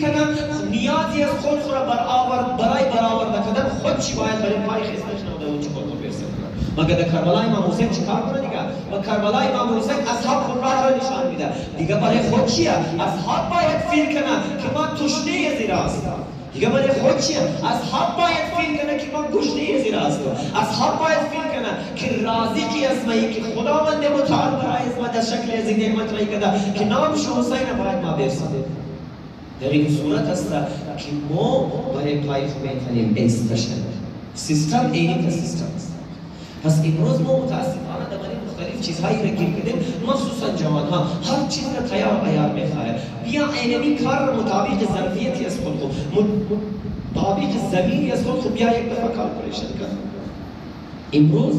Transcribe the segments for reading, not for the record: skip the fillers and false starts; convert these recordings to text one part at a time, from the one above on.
کنم نیازی از خود را برای برآورده کردن خود چی باید برای پای خستش نموده و چی خود رو برسه کنم. مگر در کربلای امام حسین چی کار کنه دیگه؟ و کربلای امام حسین اصحاب خود راه را نشان میده دیگه. برای خود چیه؟ اصحاب باید فیل کنه که ما تشنه زیر هستم دیگه. برای خود چیه؟ اصحاب باید فیل کنه که ما گشنه زیر هستم. اصحاب باید فیل کنه که رازقی اسمایی که خداوند متعال برای اسم در شکل از این نعمت رای کرده که نامش حسین باید ما برسیم. در این صورت است که ما برای پای خمینی اینستشن سیستم اینی سیستم است. پس امروز ما متاسفانه در مختلف چیزهایی را گیر کردیم، مخصوصا جوانها هر چیز را تیار عیار میخواه. بیا اینمی کار را مطابق ظرفیتی از خود مطابق زمینی از خود بیا یک دفعه کالکولیشن کن. امروز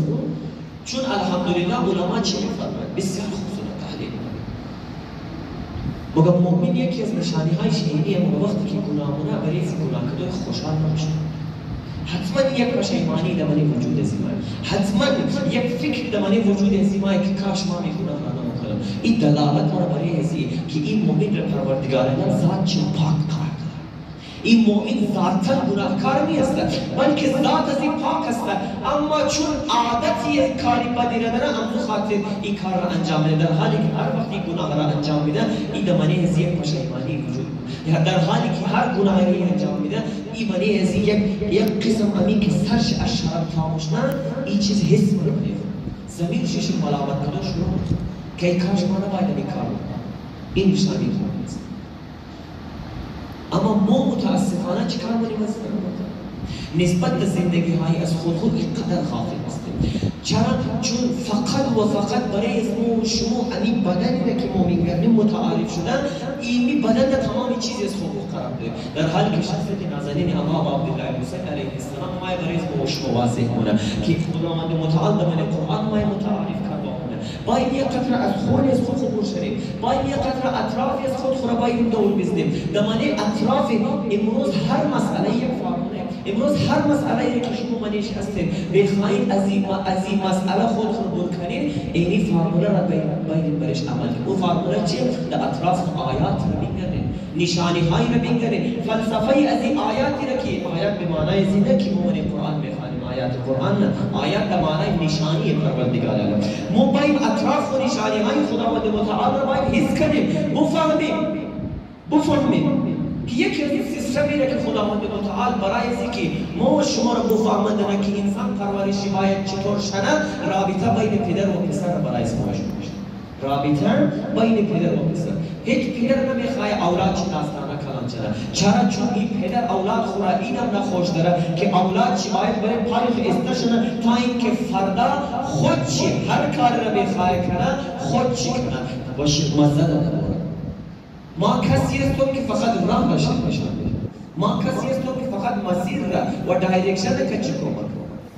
چون الحمدلله علما چی میفرمایند بسیار خوب تحلیل مگر مؤمن یکی از نشانی هایش اینیه مگر وقتی که گناهونه برای این گناه کردن خوشحال نمیشه. حتما یک پشیمانی در من وجود زیمای، حتما یک فکر در من وجود زیمای که کاش ما میگناه را نمیکنم. این دلالت ما برای ازی که این مؤمن را پروردگار ذات چه پاک کار کرد. این مؤمن ذاتا گناهکار نیست بلکه ذات از این پاک است، اما چون عادتی کاری بدی را داره امروز خاطر این کار را انجام میده، در حالی که هر وقتی گناه را انجام میده این در من از یک پشیمانی وجود یا در حالی که هر گناهی را انجام میده این منی از یک قسم امین که سرش از شرم خاموش نه این چیز حس میکنه زمین شش ملامت کردن شروع که ای کاش ما نباید این کار این نشانی است. اما ما متاسفانه چیکار میکنیم نسبت به زندگی های از خود اینقدر غافل هستیم. چرا؟ چون فقط برای اسم و شما همین بدنی که ما میگردیم متعارف شدن این بدن تمام چیزی از خود قرار ده، در حالی که شخصیت نازنین امام عبدالله حسین علیه السلام ما برای اسم و شما واضح کنه که خداوند متعال من قرآن ما متعارف کرده کنه. باید یک قطره از خون از خود برشنیم، باید یک قطره اطراف از خود باید دور بزنیم. دمانه اطراف امروز هر مسئله یک فرمونه، امروز هر مسئله که شما منیش هستید بخواید از این مسئله خود دور کنید اینی فرموله را باید برش عمل کنید. اون فرموله چیه؟ در اطراف آیات را بگردید، نشانی هایی را بگردید، فلسفه از این آیاتی را که آیات به معنای زنده که ما من قرآن میخوانیم آیات قرآن نه، آیات به معنای نشانی پروردگار عالم. ما باید اطراف و نشانی های خداوند متعال را باید حس کنیم، بفهمیم که یکی از این سیستمی را که خداوند متعال برای اینکه ما و شما را بفهماندن که انسان پرورشی باید چطور شده، رابطه بین پدر و پسر برای اسمش میشه. رابطه بین پدر و پسر. هیچ پدر نمیخواد اولاد چی داستانه کلان چرا؟ چرا؟ چون این پدر اولاد خورا اینم نخوش داره که اولاد چی باید برای پایخ استشنه تا اینکه فردا خود چی هر کار را بخواه کنه خود چی کنه باشه مزد داره. ما کسی هستم که فقط راه داشته باشم، ما کسی هستم که فقط مسیر را و دایرکشن را کچی کنم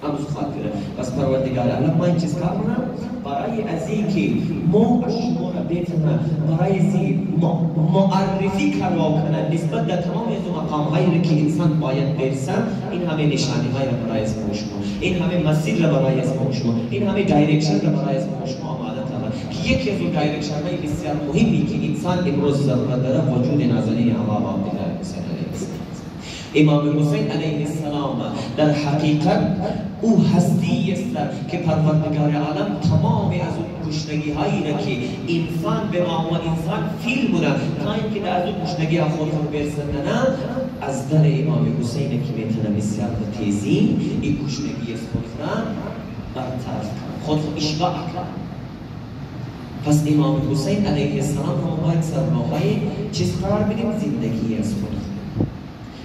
امروز خاطره. پس پروردگار عالم ما این چیز کار کنم برای از اینکه ما شما را بتونم برای این معرفی کروا کنم نسبت در تمام از مقام هایی که انسان باید برسم. این همه نشانی های را برای از شما، این همه مسیر را برای از شما، این همه دایرکشن را برای از شما آماده که یکی از این دایرکشن های بسیار مهمی که انسان امروز ضرورت داره وجود نازنین امام عبدالله حسین علیه السلام. امام حسین علیه السلام در حقیقت او هستی است که پروردگار عالم تمام از اون گشنگی هایی را که انسان به ما و انسان فیل بوده تا اینکه از اون گشنگی ها خود رو برسندن از در امام حسین که میتونه بسیار به تیزی این گشنگی از خود را برطرف کنه، خود رو اشباع کنه. پس امام حسین علیه السلام هم باید سرنوهای چیز قرار بدیم زندگی از خود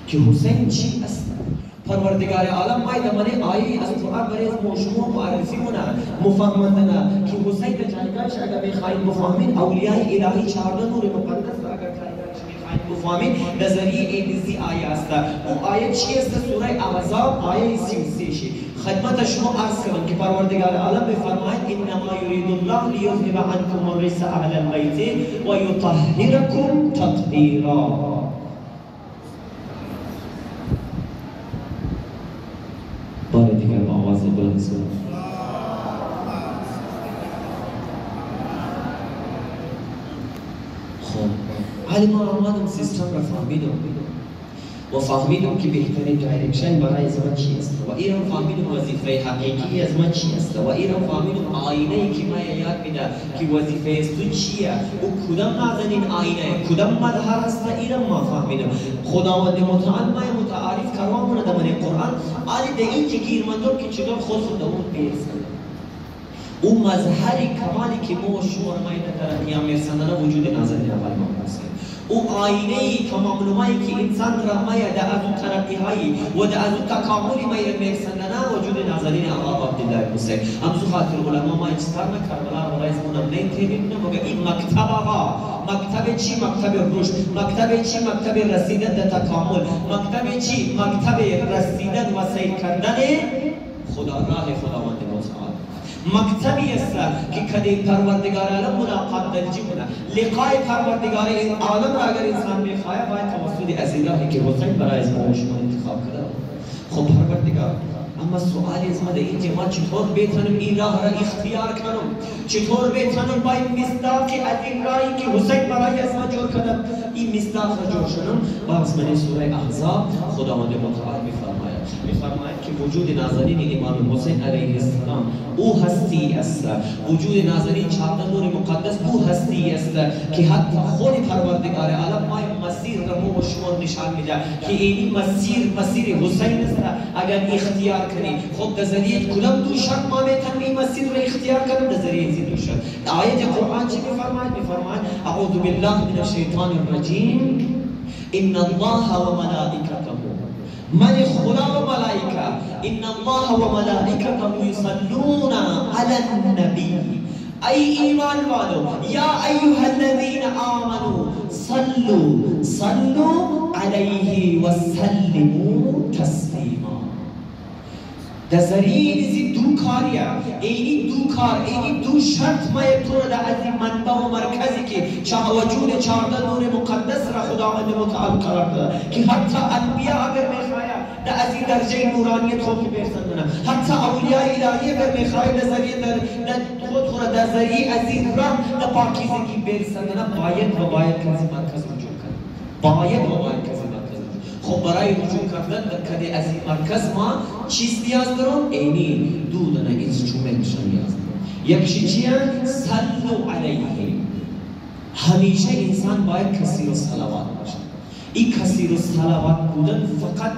که حسین چی است؟ پروردگار عالم باید من آیه از قرآن برای شما معرفی کنه مفهماندن که حسین به جانبش اگر بخواهید بفهمید اولیای الهی 14 نور مقدس را اگر بخواهید بفهمید نظریه اینزی آیه است. اون آیه چی است؟ سوره احزاب آیه 33 شی خدمت شما عرض کنم که پروردگار عالم بفرماید انما یرید الله لیذهب عنکم الرجس اهل البیت و یطهرکم تطهیرا. بار دیگر با آواز بلند سلام. خب ولی ما آمدم سیستم را فهمیدم و فهمیدم که بهترین دایرکشن برای از من چی است و این فهمیدم وظیفه حقیقی از من چی است و این فهمیدم آینه ای که من یاد میده که وظیفه است تو چیه و کدام نازنین آینه کدام مظهر است این ما فهمیدم. خداوند متعال ما متعارف کروامون در من قرآن علی ده این که گیرمندم که چطور خود داود بیرسن اون مظهر کمالی که ما شما ما این در قیام میرسندن وجود نازنین آقای محمد او آینه تمامنمایی که انسان را مایه در از ترقی هایی و در از تکاملی مایه میرسندن وجود نازنین آقا عبدالله حسین. امزو خاطر علما ما اجتار کربلا و رئیس مونم نیم تیبیم مگه این مکتب آقا مکتب چی؟ مکتب رشد. مکتب چی؟ مکتب رسیدن در تکامل. مکتب چی؟ مکتب رسیدن و سیر کردن خدا راه خداوند متعال. مکتبی است که کدی پروردگار عالم ملاقات دلجی کنه لقای پروردگار این عالم را اگر انسان بخواهد باید توسط از الهی که حسین برای از ما شما انتخاب کرده. خب پروردگار اما سوالی از ما ده این که ما چطور بتونیم این راه را اختیار کنم چطور بتونیم با این مصداق از این راهی که حسین برای از ما جور کنم این مصداق را جور شدم. باز من سوره احزاب خداوند متعال میفرماید که وجود نازنین امام حسین علیه السلام او هستی است. وجود نازنین 14 نور مقدس او هستی است که حتی خود پروردگار عالم ما مسیر را ما شما نشان میده که این مسیر حسین است. اگر اختیار کنی خود در ذریعه کدام دو شرط ما میتونیم این مسیر را اختیار کنیم در ذریعه این دو شرط. آیت قرآن چی میفرماید؟ اعوذ بالله من الشیطان الرجیم ان الله و ملائکته من خدا و ملائکه ان الله و ملائکته یصلون علی النبی ای ایمان والو یا ایها الذین آمنوا صلوا علیه و سلموا تسلیما. در ذریعه این دو کاریه اینی دو کار اینی دو شرط ما تو در از این منبع و مرکزی که وجود 14 نور مقدس را خداوند متعال قرار داده که حتی انبیا اگر میخواید در از این درجه نورانیت خود برسندن حتی اولیاء الهی اگر میخواید در ذریعه خود در ذریعه از این راه در پاکیزگی برسندن باید کسی مرکز وجود کنه باید کسی خب برای رجوع کردن کدی از این مرکز ما چیز نیاز دارم؟ اینی دو دانه اینسترومنت نیاز دارم. یکیش چیه؟ صلو علیه. همیشه انسان باید کثیر الصلوات باشه. این کثیر الصلوات بودن فقط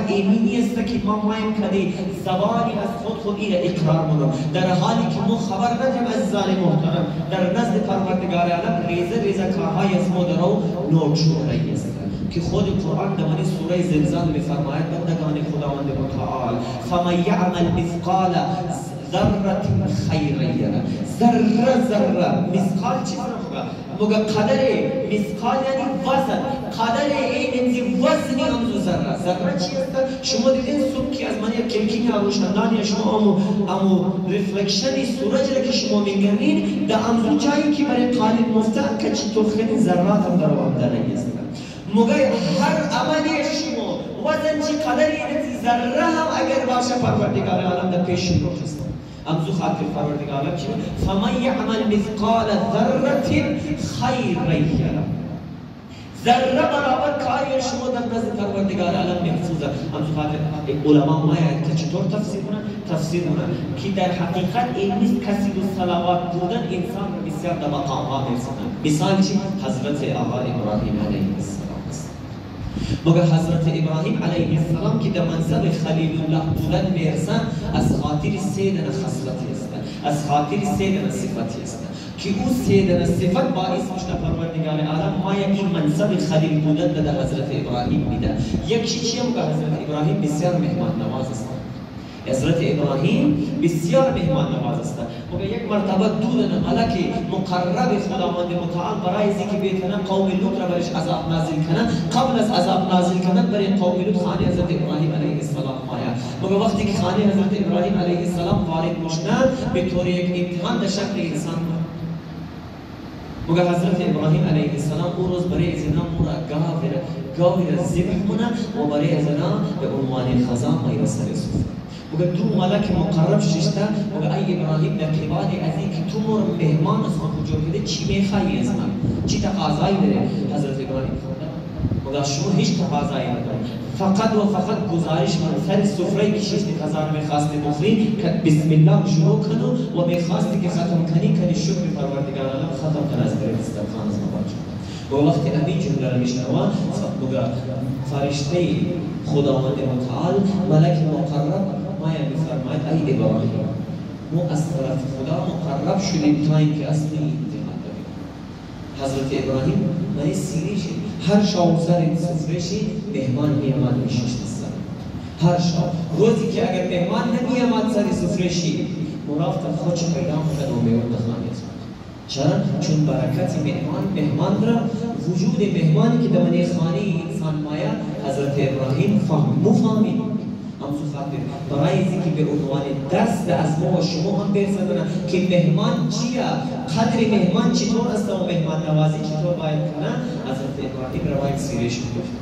اینی نیست که ما مایم کدی زبانی از خود این اقرار منو در حالی که ما خبر نداریم از ظالم محترم در نزد پروردگار عالم ریزه کارهای از ما درو نوٹ شده است که خود قرآن در من سوره زلزال میفرماید بندگان خداوند متعال فمن یعمل مثقال ذره خیرا یره. ذره مثقال چی مگه قدر مثقال یعنی وزن قدر این وزنی امزو ذره چی است؟ شما دیدین صبح که از من یک کلکینی روشندانی شما امو رفلکشنی سورج را که شما میگنین در امزو جایی که برای قالب مفتن که چطور خیلی ذرات هم در آمدنه است. مگه هر عملی شما وزن چی قدری ذره هم اگر باشه پروردگار عالم در پیش رو هست. امزو خاطر پروردگار عالم چی؟ فمن یعمل مثقال ذره خیرا یره. ذره برابر کاری شما در نزد پروردگار عالم محفوظه. امزو خاطر علما ما که چطور تفسیر کنن که در حقیقت این نیست کسی دو صلوات بودن انسان رو بسیار در مقام ها میرسونن. مثال چی؟ حضرت آقا ابراهیم علیه السلام. مگر حضرت ابراهیم علیه السلام که در منصب خلیل الله بودن میرسن از خاطر سه دانه خصلتی است از خاطر سه دانه صفتی است که او سه دانه صفت باعث میشه پروردگار عالم ما این منصب خلیل بودن در حضرت ابراهیم میده. یکی چیه؟ مگر حضرت ابراهیم بسیار مهمان نواز است. حضرت ابراهیم بسیار مهمان نواز است. مگر یک مرتبه دو دانه ملک مقرب خداوند متعال برای اینکه بتونن قوم لوط را برش عذاب نازل کنن قبل از عذاب نازل کردن برای قوم لوط خانه حضرت ابراهیم علیه السلام آیا. مگر وقتی که خانه حضرت ابراهیم علیه السلام وارد میشن به طور یک امتحان در شکل انسان مگر حضرت ابراهیم علیه السلام او روز برای زنا مورا گاوی را ذبح کنه و برای زنا به عنوان خزان مایه سر سفره مگه دو ملک مقرب ششته مگه ای ابراهیم در قبال از اینکه تو مر مهمان از خود جو کده چی میخوایی از من؟ چی تقاضایی داره حضرت ابراهیم؟ مگه شما هیچ تقاضایی نداره، فقط و فقط گزارش من سر سفره که شش هزار میخواستی بخوری که بسم الله شروع کنو و میخواستی که ختم کنی که شکر پروردگار عالم ختم کن از برای دسترخوان از مبارک. و وقتی همین جمله را میشنوم مگه فرشته خداوند متعال ملک مقرب ما میفرماید ای ابراهیم ما از طرف خدا مقرب شدیم تا اینکه اصلی امتحان داریم. حضرت ابراهیم من سیریش هر شام سر سفرهشی مهمان میامد میششت سر هر شام روزی که اگر مهمان نمیامد سر سفرهشی مرافت خودش پیدا میکرد و میورد خانه. چرا؟ چون برکت مهمان را وجود مهمانی که در خانه انسان مایا حضرت ابراهیم فهمید. همسو خاطر برای اینکه به عنوان دست از ما و شما هم برسدن که مهمان چیه؟ قدر مهمان چطور است و مهمان نوازی چطور باید کنه؟ حضرت ابراهیم روایت سیرش گفت.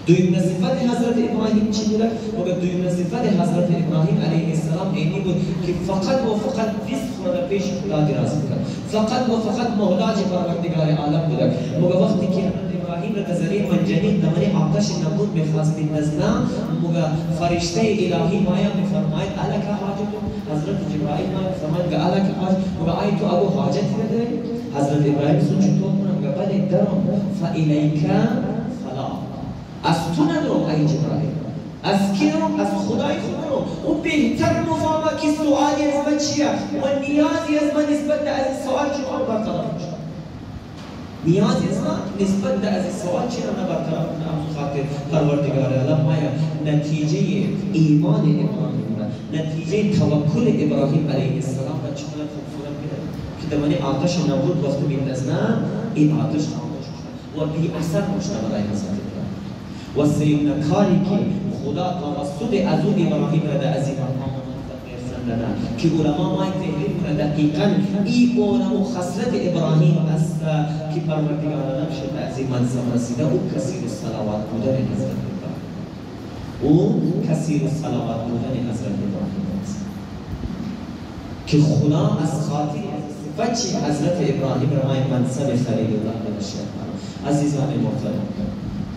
دویم صفت حضرت ابراهیم چی بود؟ مگر دویم صفت حضرت ابراهیم علیه السلام اینی بود که فقط و فقط رزق را در پیش خدا دراز میکرد. فقط و فقط محتاج پروردگار عالم بود. مگر وقتی که ابراهیم را ذریعه منجنیق دمنی آتش نمود میخواست بندازنا مگر فرشته الهی مایا میفرماید الک حاجت حضرت جبرائیل ما میفرماید که الک حاجت مگر ای تو ابو حاجت نداری؟ حضرت ابراهیم سوچ چطور کنم مگر بله درم فالیک فلا از تو ندارم ای جبرائیل از کی رو؟ از خدای خود رو و بهتر مفهمه که سوالی از من چیه و نیازی از من نسبت از این سوال چطور برطرف میشه. نیازی از من نسبت از این سوال چرا برطرف کنم خاطر پروردگار عالم مایا نتیجه ایمان ابراهیم نتیجه توکل ابراهیم علیه السلام و چقدر خوبصورت میاد که دمانی آتش نبود وقتی میندازنا این آتش خاموش شد و بی اثر مشته برای حضرت ابراهیم و سیون کاری که خدا توسط از اون ابراهیم را در عظیم که علما ما تحلیل کنند دقیقاً این اونم و خصلت ابراهیم است که پروردگار عالم شد عظیم منصب رسیده او کثیر الصلوات بودن حضرت ابراهیم او کثیر الصلوات بودن حضرت ابراهیم است که خدا از خاطر صفت حضرت ابراهیم را منصب خلیل الله بشه. عزیزان محترم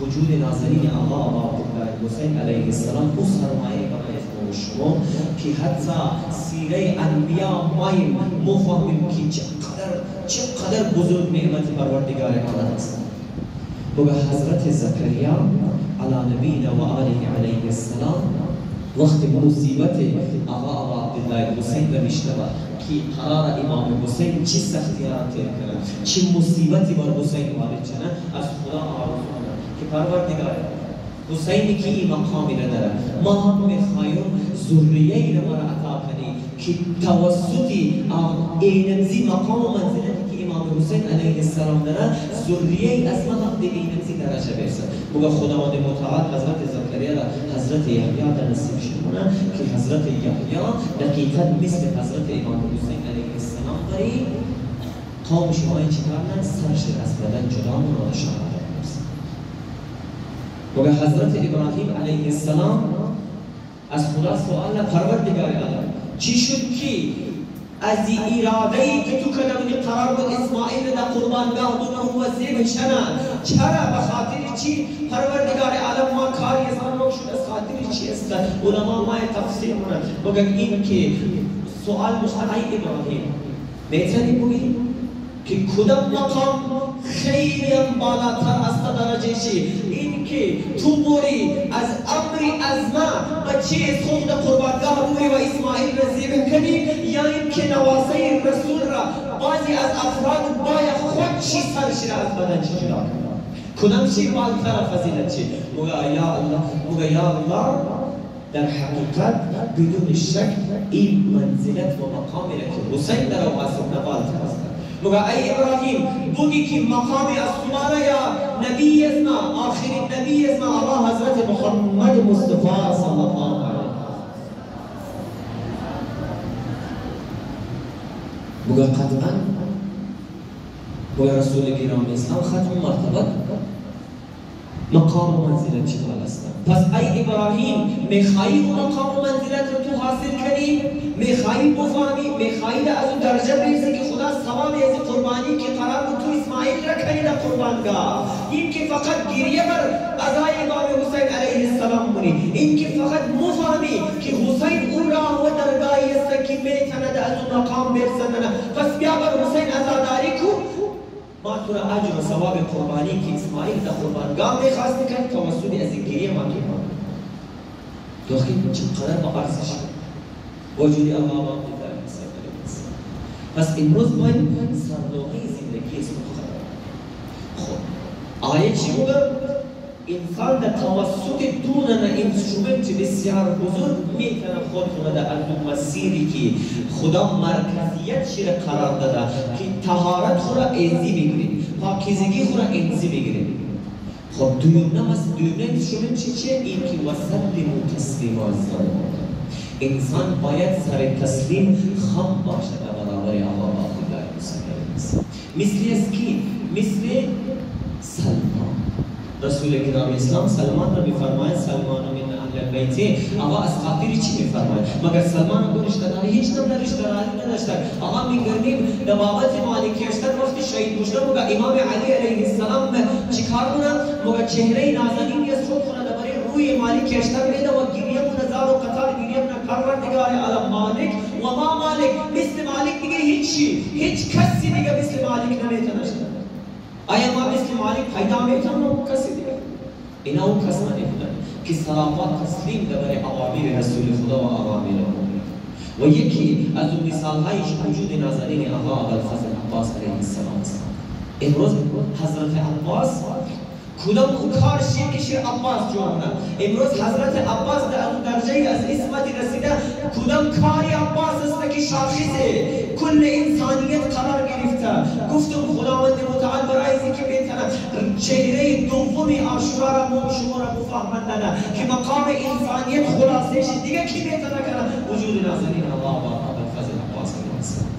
وجود نازنین آقا عبدالله حسین علیه السلام او سرمایه برای شما که حتی سیره انبیا مایم مفهمیم که چقدر بزرگ نعمت پروردگار عالم است. و حضرت زکریا علی نبینا و آله علیه السلام وقت مصیبت آقا عبدالله حسین را میشنود که قرار امام حسین چه سختیات کنه چه مصیبتی بر حسین وارد شده از خدا آرزو کنه که پروردگار حسینی که این مقامی را داره ما هم میخوایم ذریه ای را عطا کنی که توسطی اینمزی مقام و منزلتی که امام حسین علیه السلام داره ذریه از ما هم به اینمزی درجه برسه. مگه خداوند متعال حضرت زکریا را حضرت یحیی در نصیب شدونه که حضرت یحیی دقیقاً مثل حضرت امام حسین علیه السلام داری قوم شما این چیکار نه سرش از بدن جدا و شهادت برسه. مگه حضرت ابراهیم علیه السلام از خدا سوال پروردگار عالم چی شد که از این اراده ای که تو کلمه قرار بود اسماعیل در قربانگاه دونه و زیب شنن چرا به خاطر چی پروردگار عالم ما کاری از آن شد از خاطر چی است علما ما تفسیر کنند مگر این که سوال مستقیم ابراهیم میتونی بگی که کدام مقام خیلی بالاتر است درجه شی این که تو بوری از امری از ما بچه خود قربانگاه بوری و اسماعیل را ذبح کنی یا این که نواسه رسول را بعضی از افراد باید خود چی سرش را از بدن چی جدا کنی کدام شی بالاتر فضیلت چی مگه یا الله در حقیقت بدون شک این منزلت و مقامی را که حسین در آسف بالاتر است. مگه ای ابراهیم بگی که مقامی از شما یا نبی از ما آخرین نبی از ما آقا حضرت محمد مصطفی صلی الله علیه مگه قطعا مگه رسول گرامی اسلام ختم مرتبت مقام و منزلت چقدر است. پس ای ابراهیم میخوایی اون مقام و منزلت رو تو حاصل کنی، میخوایی بفهمی، میخوایی از اون درجه برسی که خدا ثواب از قربانی که قرار بود تو اسماعیل را کنی در قربانگاه، این که فقط گریه بر ازای امام حسین علیه السلام مونی، این که فقط مفهمی که حسین اون راه و درگاهی است که میتند از اون مقام برسندن، پس بیا بر حسین عزاداری کو، ما تو را اجر و ثواب قربانی که اسماعیل در قربانگاه میخواست کنی توسط از این گریه ما که ما داخل چقدر با ارزش وجود الله و عبدالله پس امروز باید سرلوحه زندگی اسم خدا. خب آیه چی بودن؟ انسان در توسط دونن انسترومنت بسیار بزرگ میتونه خود رو در اون مسیری که خدا مرکزیت شیر قرار داده که طهارت خود را ایزی بگیرید، پاکیزگی خود را ایزی بگیرید. خب دویونه انسترومنت چیه؟ این که وسلم و تسلیم انسان باید سر تسلیم خم باشه به برابر الله و عبدالله مثل است که مثل سلمان رسول کرام اسلام سلمان را میفرماید سلمان من اهل بیت، آقا از خاطری چی میفرماید؟ مگر سلمان رو رشته‌داری هیچ نم رشته‌داری نداشتن. آقا میگردیم در بابت مالکی اشتر وقتی شهید بشدن مگه امام علی علیه السلام چیکار کنه؟ مگه چهره نازنینی از خود کنه برای روی مالکی اشتر میده و گریه کنه زار و قطار گریه کنه پروردگار عالم مالک و ما مالک، مثل مالک دیگه هیچ کسی دیگه مثل مالک نمیتونه. آیا ما مثل مالک پیدا میتونم و کسی دیگر؟ اینا اون کس نمیتونن که صرافات تسلیم داره اوامر رسول خدا و اوامر مؤمن. و یکی از اون مثالهایش وجود نازنین آقا ابوالفضل عباس علیه السلام است. امروز حضرت عباس کدام کارشی که شیر عباس جوانه، امروز حضرت عباس در اون درجه از اسمت رسیده، کدام کاری عباس است که شاخص کل انسانیت قرار گرفته. گفتم خداوند متعال برای اینکه بهتره چهره دومی عاشورا را شما را بفهماندن که مقام انسانیت خلاصش دیگه کی بهتره کنه؟ وجود نازنین الله و ابوالفضل عباس علیه السلام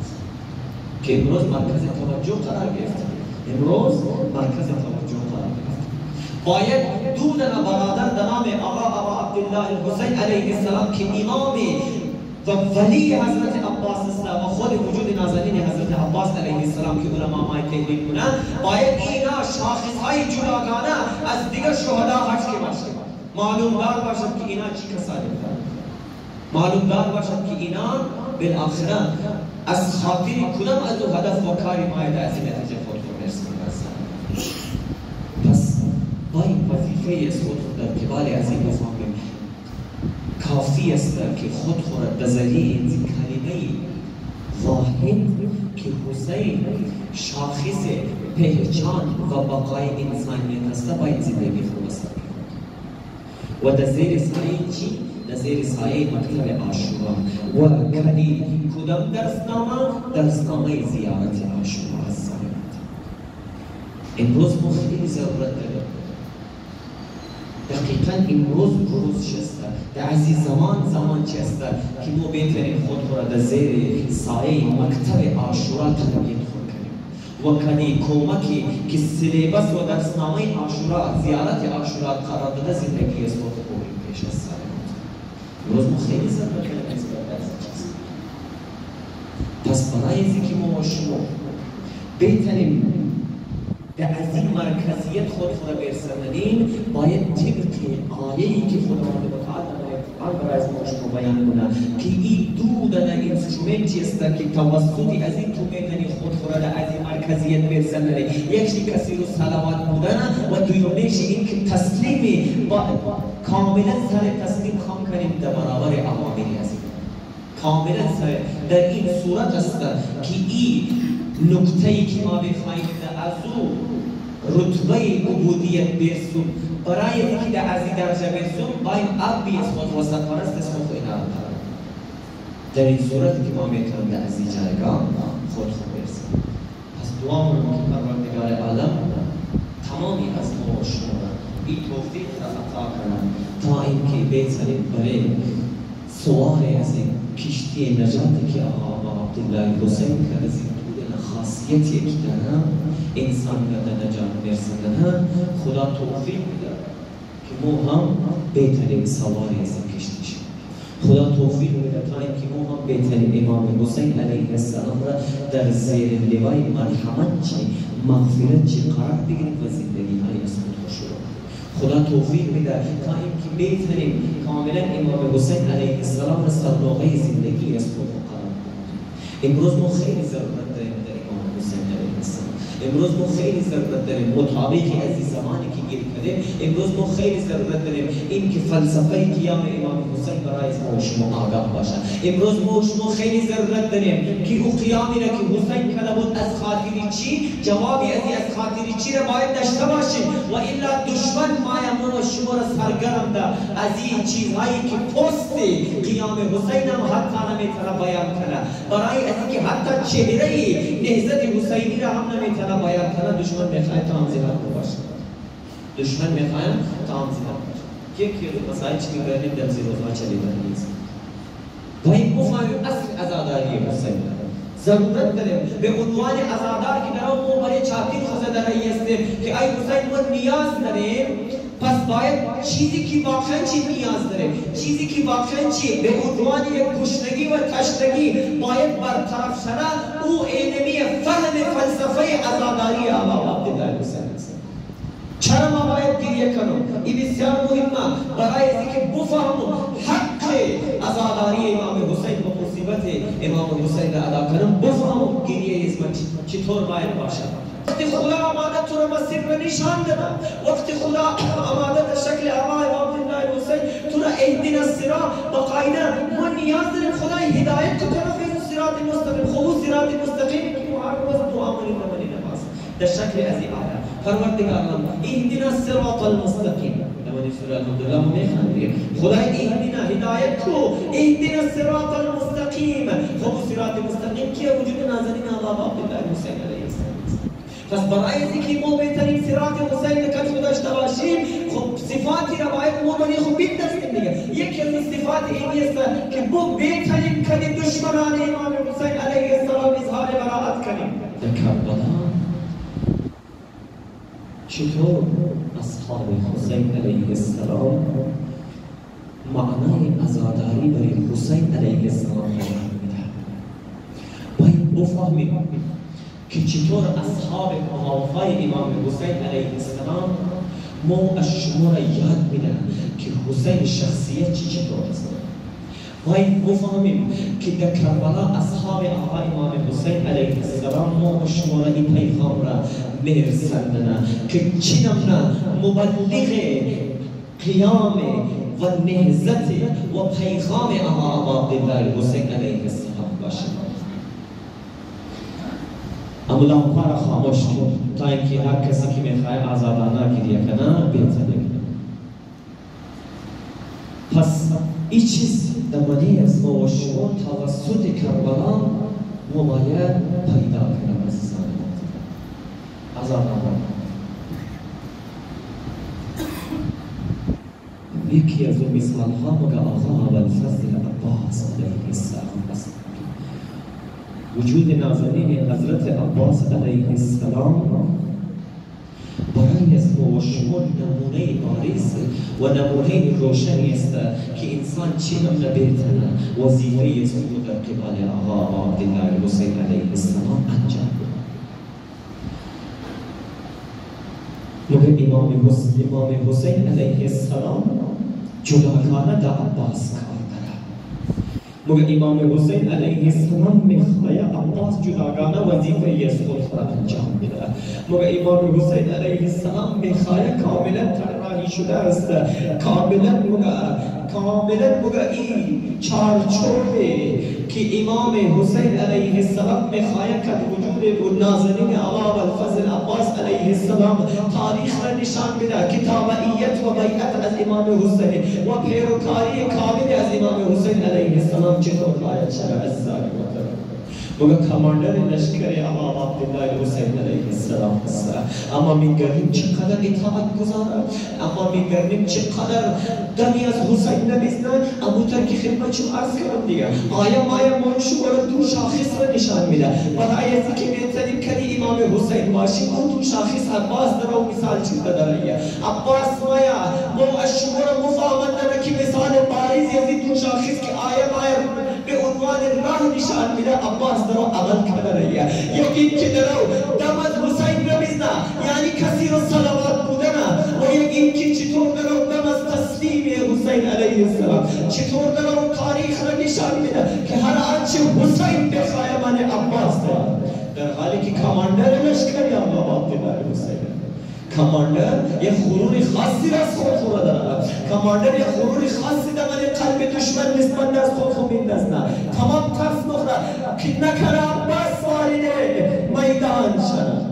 که امروز مرکز توجه قرار گرفته. امروز مرکز توجه قرار گرفته. باید دودن برادر در نام آقا ابا عبدالله الحسین علیه السلام که امام و ولی حضرت عباس است و خود وجود نازنین حضرت عباس علیه السلام که علما مای تحریک کنن، باید اینا شاخصهای جداگانه از دیگر شهدا حج که باشه، معلوم دار باشد که اینا چی کسانی بودن، معلوم دار باشد که اینا بالاخره از خاطر کدام از او هدف و کاری ماید از این نتیجه خود رو برسونن. پس باید وظیفه از خود در قبال از این بفهمیم کافی است که خود خورد به ذریعه این کلمه واحد که حسین شاخص پهچان و بقای انسانیت است باید زندگی خود بسر کنید. و در زیر سایه چی؟ در زیر سایه مکتب عاشورا و کلی کدام درسنامه زیارت عاشورا است. امروز ما خیلی ضرورت داریم. دقیقاً امروز شسته در عزیز زمان چه است که ما بهترین خود را در زیر سایه مکتب عاشورا تربیت خود کنیم و کنی کمکی که سلیبس و درسنامه عاشورا زیارت عاشورا قرار داده زندگی از خود خوبی پیش از سر امروز ما خیلی ضرورت داریم از پس برای اینکه ما شما بهترین در از این مرکزیت خود را برسانیم باید طبق آیه‌ای که خداوند متعال برای از ما شما بیان کنه که این دودن انسترومنتی است که توسطی از این تو میتونی خود را از این مرکزیت برسانیم. یکی کسی رو صلوات بودن و دویمش این که تسلیمی کاملا سر تسلیم خم کنیم در برابر اوامری از این کاملا سر در این صورت است که این نکته‌ای که ما بخواهیم از او رتبه عبودیت برسون برای اینکه در از این درجه برسون باید عبی از خود وسط پرست از خود اینا در این صورت که ما میتونیم در از این جایگاه خود برسیم. پس دعا میکنم که پروردگار عالم تمامی از ما و شما این توفیق را عطا کنند تا اینکه بهترین برای سوار از این کشتی نجاتی که آقا عبدالله حسین که از این خاص شخصیتی که دارم انسان را به نجات برساندن خدا توفیق میده که ما هم بهترین سواری از این کشتی شیم. خدا توفیق میده تا اینکه ما هم بهترین امام حسین علیه السلام را در زیر لوای مرحمت چی مغفرت چی قرار بگیریم و زندگی های از خود شروع. خدا توفیق میده تا اینکه بهترین کاملا امام حسین علیه السلام را سرنوقه زندگی از خود قرار بدیم. امروز ما خیلی ضرورت داریم در امام حسین علیه السلام. امروز ما خیلی ضرورت داریم مطابق از این زمانی که گیر کرده. امروز ما خیلی ضرورت داریم این که فلسفه قیام امام حسین برای ما شما آگاه باشه. امروز ما شما خیلی ضرورت داریم که او قیامی را که حسین کرده بود از خاطر چی جوابی از خاطر چی را باید داشته باشیم و الا دشمن مایا ما شما را سرگرم ده از این چیزهایی که پست قیام حسین هم حتی نمیتونه بیان کنه، برای از اینکه حتی چهره نهضت حسینی را هم نمیتونه بیان کنه. دشمن میخواد تنظیمات باشه، دشمن میخواد تنظیمات باشه. یکی از مسائل چی میگردیم در زیر روزها چلیدن نیست. باید بفهمیم اصل عزاداری حسین ضرورت داریم به عنوان عزادار که در ما برای چاپین خوزه در هستیم که ای حسین ما نیاز داریم، پس باید چیزی که واقعا چی نیاز داریم، چیزی که واقعا چی به عنوان یک گشنگی و تشنگی باید برطرف شده، او علمی فهم فلسفه عزاداری آقا عبدالله حسین است. چرا ما باید گریه کنم؟ این بسیار مهمه برای اینکه بفهمم حق عزاداری امام حسین و مصیبت امام حسین را ادا کنم، بفهمم گریه اسمت چطور باید باشد. وقتی خدا آماده تو را مسیر را نشان داده، وقتی خدا آماده در شکل آقا عبدالله حسین تو را اهدنا الصراط باقاعده ما نیاز داریم خدای هدایت تو طرف این صراط مستقیم. خب صراط مستقیم که ما هر روز دعا کنیم نماز در شکل از این آیه پروردگارم اهدنا الصراط المستقیم نماز سوره الحمدلله ما میخوانیم خدای اهدنا هدایت کو اهدنا الصراط المستقیم. خب صراط مستقیم که وجود نازنین آقا عبدالله حسین علیه السلام. پس برای اینکه ما بهترین صراط حسین را کشف داشته باشیم، خب صفاتی را باید ما برای خود بندازیم دیگه. یکی از صفات اینی است که ما بهترین کنیم دشمنان امام حسین علیه السلام اظهار براءت کنیم. در کربلا چطور اصحاب حسین علیه السلام معنای عزاداری برای حسین علیه السلام میدهند؟ باید بفهمیم که چطور اصحاب معاوفه امام حسین علیه السلام ما از شما را یاد میدن که حسین شخصیت چطور است. باید بفهمیم که در کربلا اصحاب آقا امام حسین علیه السلام ما و شما را این پیغام را میرساندن که چی نمونه مبلغ قیام و نهضت و پیغام آقا عبدالله حسین علیه السلام باشد. اما لامپا را خاموش کن تا اینکه هر کسی که میخواه آزادانه گریه کنه بهتره. پس این چیز دمانی از ما و شما توسط کربلا ما باید پیدا کنیم عزیزان آزادانه. یکی از اون مثال ها مگه آقا ابوالفضل عباس علیه السلام است. وجود نازنین حضرت عباس علیه السلام برای از ما و شما نمونه بارز و نمونه روشنی است که انسان چه نمونه بهتره وظیفه است که در قبال آقا عبدالله حسین علیه السلام انجام بده. مگه امام حسین علیه السلام جداگانه در عباس کار داره؟ مگه امام حسین علیه السلام میخواه عباس جداگانه وظیفه از خود را انجام بده؟ مگه امام حسین علیه السلام میخواه کاملا طراحی شده است، کاملا مگه این چارچوبی که امام حسین علیه السلام میخواه که وجود نازنین آقا ابوالفضل عباس علیه السلام تاریخ را نشان بده که تابعیت و بیعت از امام حسین و پیروکاری کامل از امام حسین علیه السلام چطور باید شود عزیزان محترم. بگه کماندر لشکر امام عبدالله حسین علیه السلام است. اما میگردیم چقدر اطاعت گذاره، اما میگردیم چقدر دمی از حسین نمیزنه. ابوتر که خدمت شما عرض کردم دیگه، آیا ما شما را دو شاخص را نشان میده. برای ازی که میتونیم کدی امام حسین باشیم، اون دو شاخص عباس داره و مثال چیز داره. عباس مایا ما از شما را مفاهمت داره که مثال بارز ازی دو شاخص که آیا به عنوان راه نشان میده. عباس درو عمل کرده رهیه. یکی که درو دم از حسین نمیزنه، یعنی کسی رو صلوات بودنه. و یکی که چطور درو دم از تسلیم حسین علیه السلام، چطور درو تاریخ را نشان میده که هر آنچه حسین بخواه من عباس داره. در حالی که کماندر لشکری امام عبدالله حسین، کماندر یک غرور خاصی را از خود داره. کماندر یک غرور خاصی در قلب دشمن نسبت از خود میندازه. تمام ترس نخوره که نکنه عباس وارد میدان شد.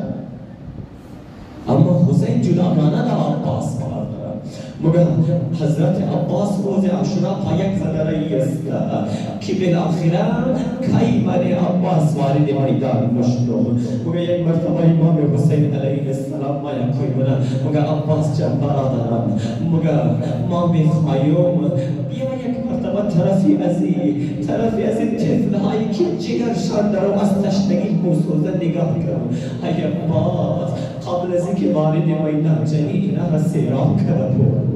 اما حسین جداگانه در عباس کار داره. مگر حضرت عباس روز عاشورا پایک زده رئی است که بالاخره کی من عباس وارد میدان نشد. مگر یک مرتبه امام حسین علیه السلام ما یکی بنا مگر عباس جان برادرم، مگر ما میخوایم بیا یک مرتبه طرفی از این طفلهایی که جگرشان در از تشنگی موسوزه نگاه کنم. ای عباس قبل از اینکه وارد میدان جنی اینا را سیراب کرده بود.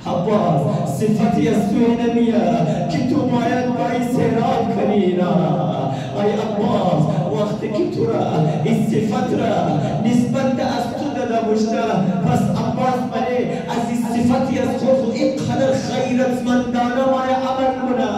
عباس صفتی از توی نمیه که تو باید بایی سیراب کنی اینا. ای عباس وقتی که تو را این صفت را نسبت از تو داده باشده، پس عباس منه از این صفتی از خود اینقدر خیرتمندانه مای عمل کنه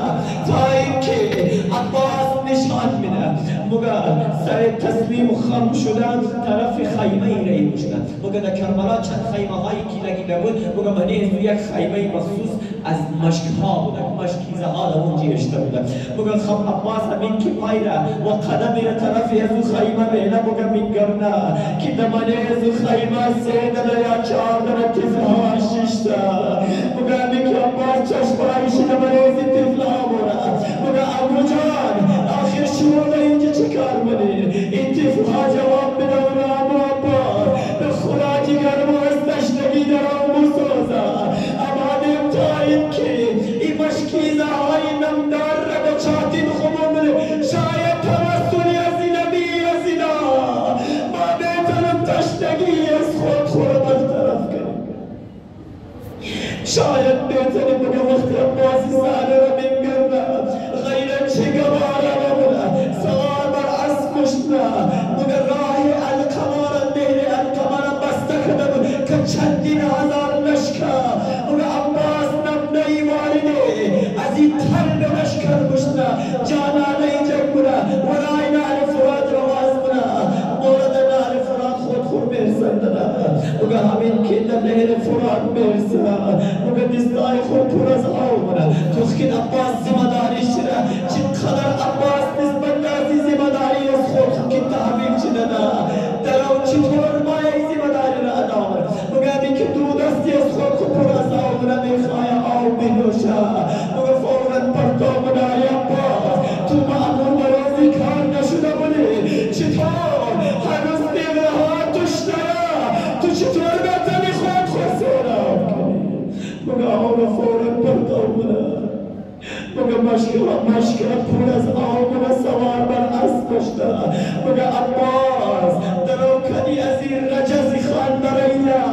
تا اینکه عباس نشان میده. مگر سر تسلیم و خم شدن طرف خیمه ای رئی باشدن. مگر در کربلا چند خیمه هایی که لگیده بود، مگر منه از یک خیمه مخصوص از مشک ها بودن، مشکیزه ها در اونجا اشته بودن. مگر خب عباس همین که پایره و قدم را طرف از او خیمه میله مگر میگرنه که دمانه از او خیمه سیده یا چهارده تفل ها ششته. مگر همین که عباس چشمایشی دمانه از این تفل ها بوده. مگر ابو جان آخر شما در اینجا چه کار بودی؟ این تفل ها جواب بده و ابو عباس به خدا جگر و استشتگی در آن بسوزه. امادیم تا اینکه این مشکیزه های نمدار را به چاتین خمومه شاید توسلی از این نبی از اینا ما بیتنم تشتگی از خود برطرف کنیم. شاید بیتنم بگه وقتی عباسی ساله را بینگرده غیره چه گواره بوده سوار بر اسب کشته. مگر راهی القمارا دهر القمارا بسته کده بود که چندین هزار لشکر مگر عباس نبنهی وارده از این تل لشکر بشته جانانه ای جنگ بوده ورای نهر فرات رواز بوده. مورد نهر فرات خود برسنده مگر همین که در نهر فرات برسه مگر دستای خود پر از آو بوده. تو که عباس زمداری شده چقدر عباس نسبت دازی زمداری از خود که تحمیل شده در او چطور مایه زمداری را ادا بوده. مگر همین که دو دستی از خود پر از آو بوده میخواه آو بنوشه. مگر فورا پرتو بوده ای عباس تو معمول برازی کار نشده بوده. چطور هنوز دیوه ها توشتره تو چطور بتنی خود سیراب کنی؟ مگر آو فورا پرتو بوده. مگر مشکل پر از آمون سوار بر اسب کشته. مگر عباس درو کدی از این رجزی خان دریا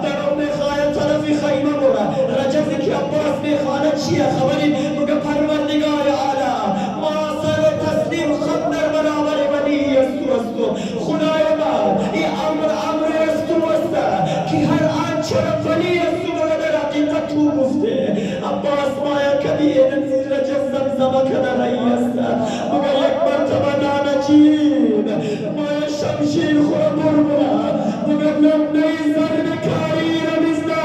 درو میخواه طرفی خیمه بوده. رجزی که عباس میخوانه چیه خبری؟ مگر پروردگار عالم ما سر تسلیم خم در برابر ولی استو خدای من این امر استو استه که هر آنچه ولی استو در حقیقت تو گفته. عباس مایا کدی این زیر جزم زمکه رئی است. مگر یک مرتبه نانجین مایا شمشیر خور برمونه مگر نمنه زرد کاری رمیزده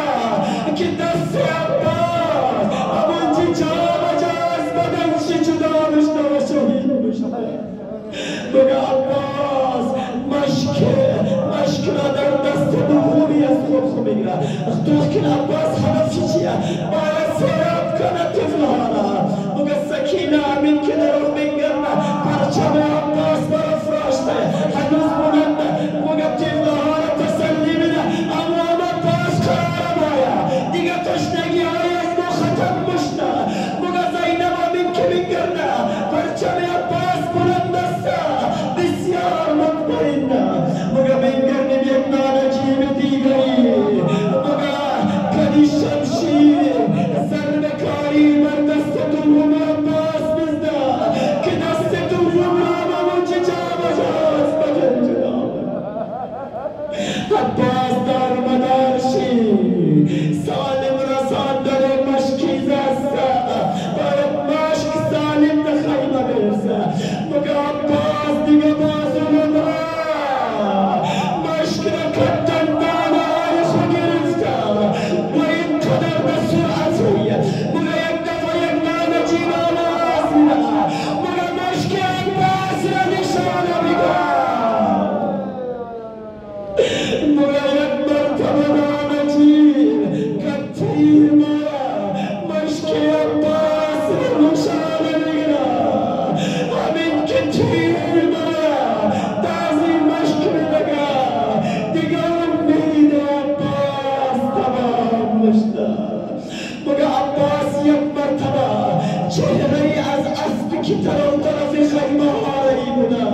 که دست عباس امونجی جام جاز بدنشی جدا بشته و شهید بشته. مگر عباس مشک را در دست دومی از خود میگیره. دوخکن عباس هدفی چیه؟ باید سیراب کنه طفلها را. مگر سکینه همین که در رو میگرنه پرچم کدی شمشیر سربکاری بر دست دوم عباس بزده که دست دوم را بمونچه جابجاست بجن جناب عباس دار مدارشی سالم رسان داره مشکیز است باید مشک سالم نخیمه برسه مگه عباس دیگه بازو نداره مشک را کتن دانه آیشو گرفته و این قدر به سرعتی مگه یک دفعه یک نام جیب آواز میده مگه مشک عباس را نشانه میده مگه یک مرتبه نام جیب کتیر مشک عباس را نشانه میگیره همین که تیر دازی مشک میدگه دیگه امید عباس تمام نشده مگه عباس یک مرتبه چهره از اسبی که طرف خیمه هایی بوده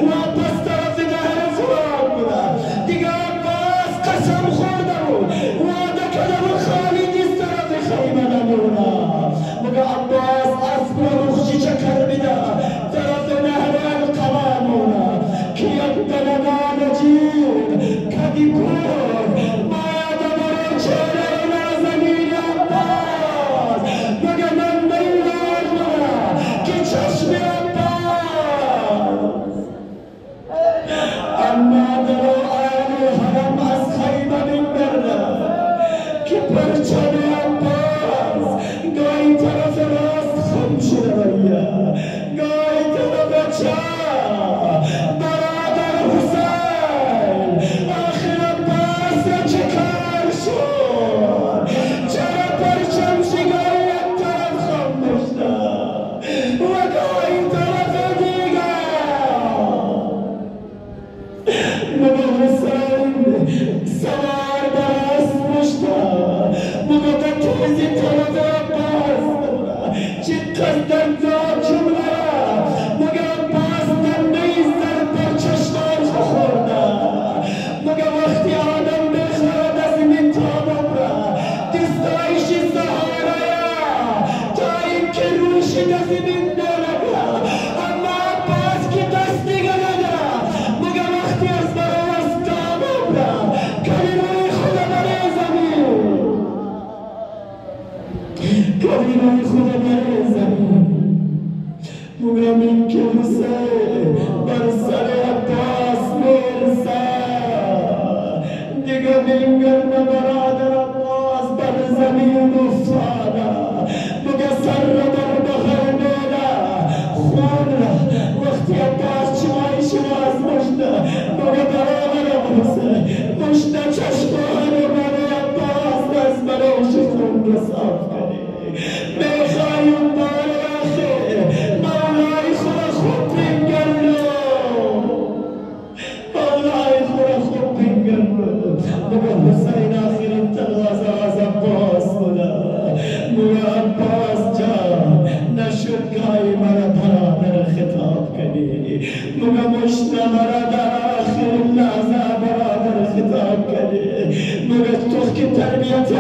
و پس طرف نهر فرات بوده دیگه عباس قسم خورده بود وعده کرده بود خالی نیست طرف خیمه نمونه مگه عباس اسب را رخچی چکر میده طرف نهر القما مونه که یک دلگان جیب کدی بود باید برای چهره نازنین عباس مگه من بیدار مونه که چشم عباس اما در آل حرم از خیمه می‌برده که پرچم عباس گاهی طرف راست خم شده باید گاهی طرف چپ برادر حسین آخر عباس را چه کار شد چرا پرچمشی گاهی یک طرف خم بشده و گاهی طرف دیگر مگه حسین سوار بر اسب بشته مگه به تیزی طرف عباس چی قصدن داد جمله مگه عباس دنده سر پر چشمان خورده مگه وقتی آدم بخورد از این تابم را دستایشی سهاره تا اینکه روشی از این نلگه اما عباس که دست دیگه نداره مگه وقتی از براز تابم را کلمه خدا بره زمین کلمه خدا بره زمین مگه من که حسین بر سر عباس میرسه دیگه بینگرم برادر عباس بر زمین افتاده مگه سر را در بخر میده خون را وقتی عباس چمایش را از مشته مگه برادر حسین مشته چشمان من عباس از بروش خون را صاف کنی میخوایم بار آخر مولای خدا خوب بینگرم مولای خدا خوب بینگرم مگه حسین آخر تغازه از عباس بوده مگه عباس جان نشد گاهی مرا برادر خطاب کنی مگه مشته مرا در آخر لحظه برادر خطاب کنی مگه تو که تربیت